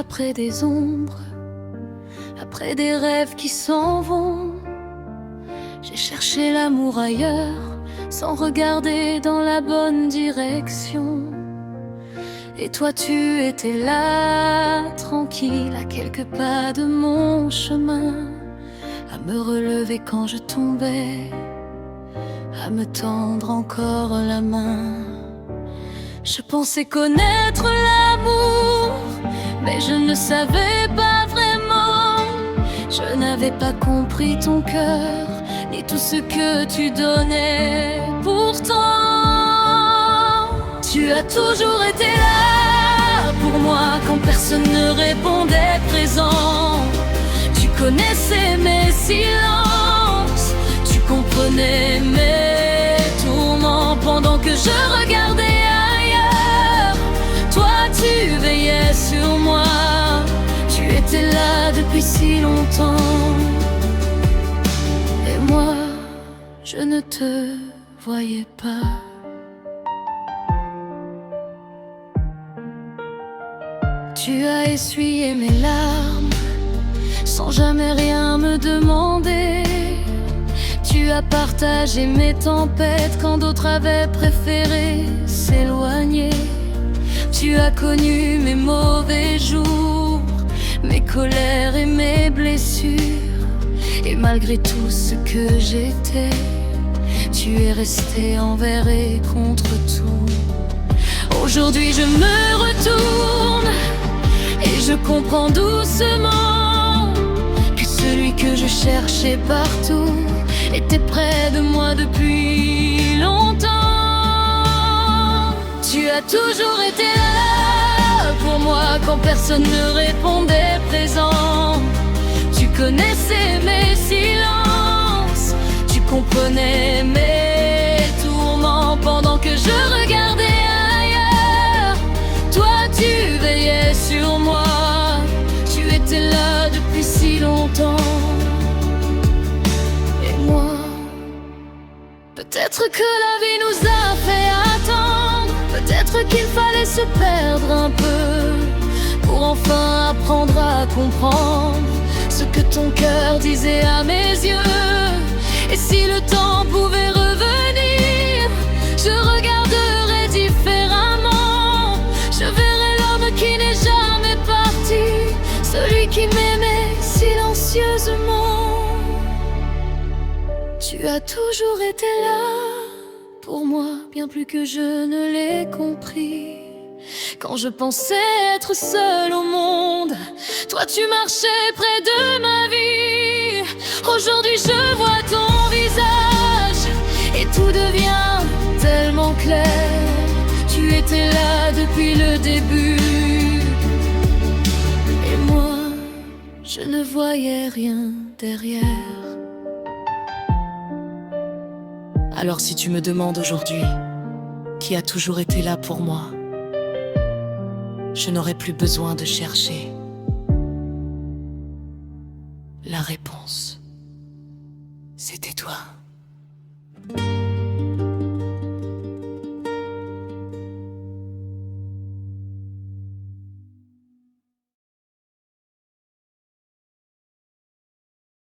après des ombres, après des rêves qui s'en vont. J'ai cherché l'amour ailleurs, sans regarder dans la bonne direction. Et toi tu étais là, tranquille, à quelques pas de mon chemin, à me relever quand je tombais, à me tendre encore la main. Je pensais connaître l'amour, mais je ne savais pas vraiment. Je n'avais pas compris ton cœur, ni tout ce que tu donnais. Pourtant, tu as toujours été là pour moi quand personne ne répondait présent. Tu connaissais mes silences, tu comprenais mes tourments pendant que je regardais ailleurs. Toi, tu veillais sur moi, tu étais là depuis si longtemps. Et moi, je ne te voyais pas. Tu as essuyé mes larmes sans jamais rien me demander. Tu as partagé mes tempêtes quand d'autres avaient préféré s'éloigner. Tu as connu mes mauvais jours, mes colères et mes blessures. Et malgré tout ce que j'étais, tu es resté envers et contre tout. Aujourd'hui je me retourne et je comprends doucement que celui que je cherchais partout était près de moi depuis longtemps. Tu as toujours été là pour moi quand personne ne répondait présent. Tu connaissais mes silences, tu comprenais mes tourments pendant que je regardais ailleurs. Toi, tu veillais sur moi, tu étais là depuis si longtemps. Et moi, peut-être que la vie nous a fait attendre, peut-être qu'il fallait se perdre un peu pour enfin apprendre à comprendre ce que ton cœur disait à mes yeux. Et si le temps pouvait revenir, je regarderais différemment. Je verrais l'homme qui n'est jamais parti, celui qui m'aimait silencieusement. Tu as toujours été là pour moi, bien plus que je ne l'ai compris. Quand je pensais être seule au monde, toi tu marchais près de ma vie. Aujourd'hui je vois ton visage et tout devient tellement clair. Tu étais là depuis le début et moi, je ne voyais rien derrière. Alors si tu me demandes aujourd'hui qui a toujours été là pour moi, je n'aurai plus besoin de chercher. La réponse, c'était toi.